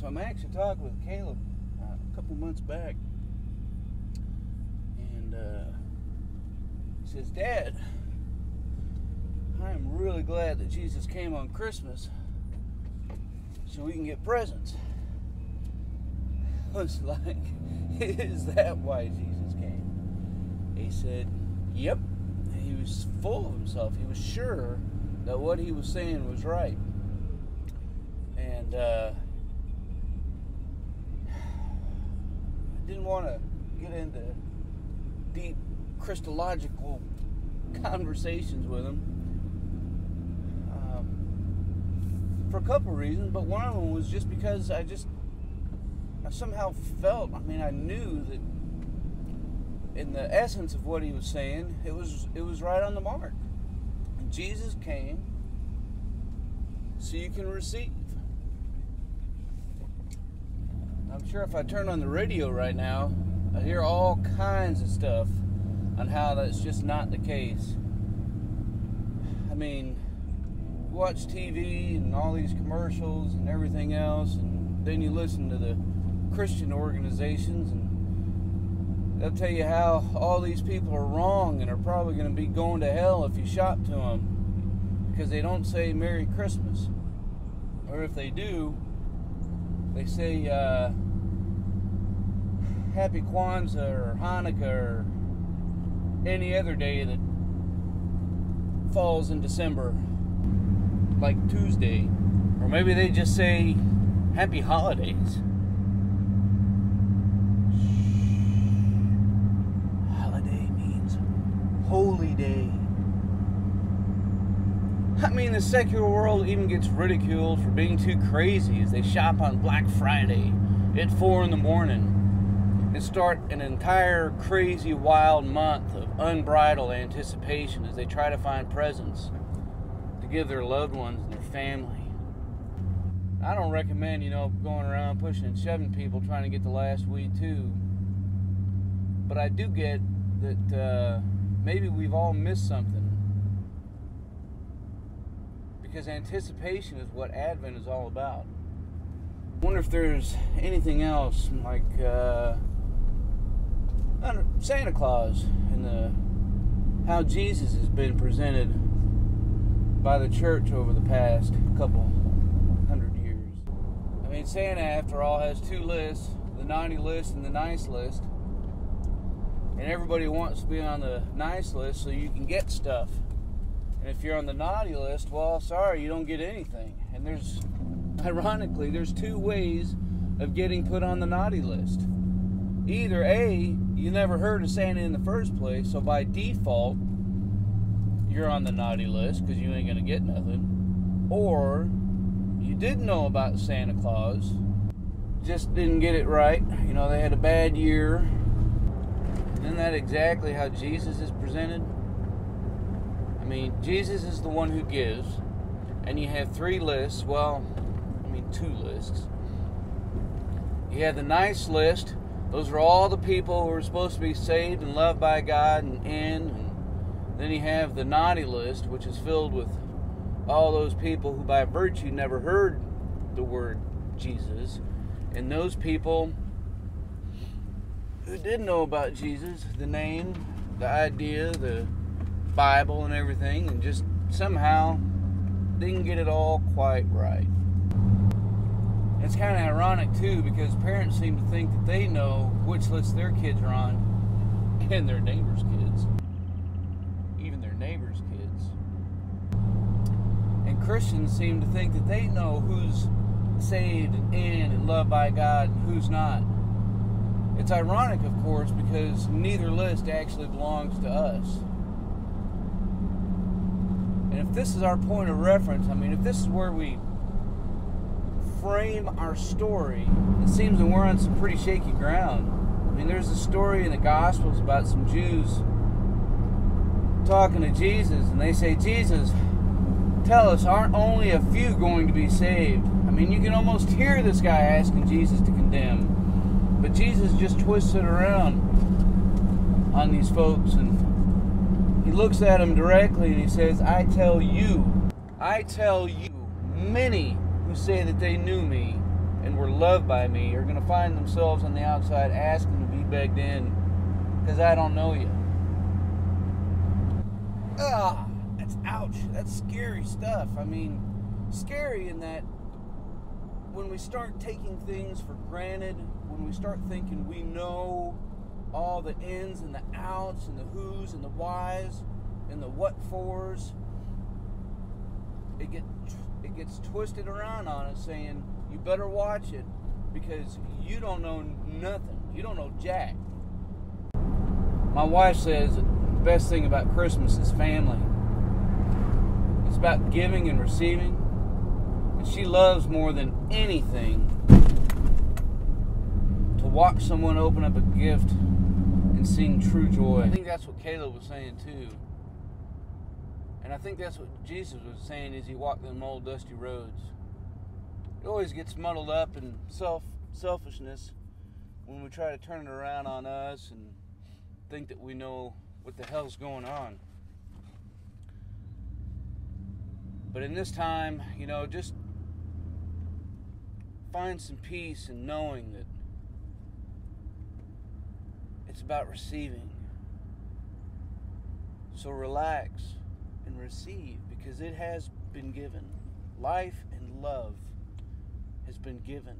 I'm actually talking with Caleb a couple months back, and he says, "Dad, I'm really glad that Jesus came on Christmas so we can get presents." I was like, "Is that why Jesus came?" He said, "Yep." He was full of himself. He was sure that what he was saying was right. And I didn't want to get into deep Christological conversations with him for a couple of reasons, but one of them was just because I somehow felt, I knew that in the essence of what he was saying, it was right on the mark. And Jesus came so you can receive. I'm sure if I turn on the radio right now, I hear all kinds of stuff on how that's just not the case. You watch TV and all these commercials and everything else, and then you listen to the Christian organizations, and they'll tell you how all these people are wrong and are probably going to be going to hell if you shop to them because they don't say Merry Christmas. Or if they do, they say Happy Kwanzaa or Hanukkah or any other day that falls in December, like Tuesday. Or maybe they just say Happy Holidays. Holiday means holy day. The secular world even gets ridiculed for being too crazy as they shop on Black Friday at 4 in the morning and start an entire crazy wild month of unbridled anticipation as they try to find presents to give their loved ones and their family. I don't recommend, going around pushing and shoving people trying to get the last weed too. But I do get that maybe we've all missed something. Because anticipation is what Advent is all about. I wonder if there's anything else like Santa Claus and how Jesus has been presented by the church over the past couple hundred years. Santa, after all, has two lists, the naughty list and the nice list. And everybody wants to be on the nice list so you can get stuff. And if you're on the naughty list, well, sorry, you don't get anything. And ironically, there's two ways of getting put on the naughty list. Either A, you never heard of Santa in the first place, so by default, you're on the naughty list because you ain't going to get nothing. Or you did know about Santa Claus, just didn't get it right. They had a bad year. Isn't that exactly how Jesus is presented? Jesus is the one who gives, and you have three lists. Well, two lists. You have the nice list. Those are all the people who are supposed to be saved and loved by God and in. And then you have the naughty list, which is filled with all those people who by virtue never heard the word Jesus. And those people who did know about Jesus, the name, the idea, the Bible and everything, and just somehow didn't get it all quite right. It's kind of ironic too, because parents seem to think that they know which list their kids are on, and their neighbors' kids, even their neighbors' kids. And Christians seem to think that they know who's saved and in and loved by God and who's not. It's ironic, of course, because neither list actually belongs to us. And if this is our point of reference, if this is where we frame our story, it seems that we're on some pretty shaky ground. There's a story in the Gospels about some Jews talking to Jesus, and they say, "Jesus, tell us, aren't only a few going to be saved?" You can almost hear this guy asking Jesus to condemn. But Jesus just twists it around on these folks, and he looks at them directly and he says, I tell you, many who say that they knew me and were loved by me are going to find themselves on the outside asking to be begged in because I don't know you. That's ouch. That's scary stuff. I mean, scary in that when we start taking things for granted, when we start thinking we know all the ins and the outs and the who's and the whys and the what-fors, it gets twisted around on us saying, you better watch it because you don't know nothing. You don't know jack. My wife says the best thing about Christmas is family. It's about giving and receiving. And she loves more than anything to watch someone open up a gift and seeing true joy. I think that's what Caleb was saying too. And I think that's what Jesus was saying as he walked them old dusty roads. It always gets muddled up in selfishness when we try to turn it around on us and think that we know what the hell's going on. But in this time, just find some peace in knowing that it's about receiving. So relax and receive because it has been given. Life and love has been given.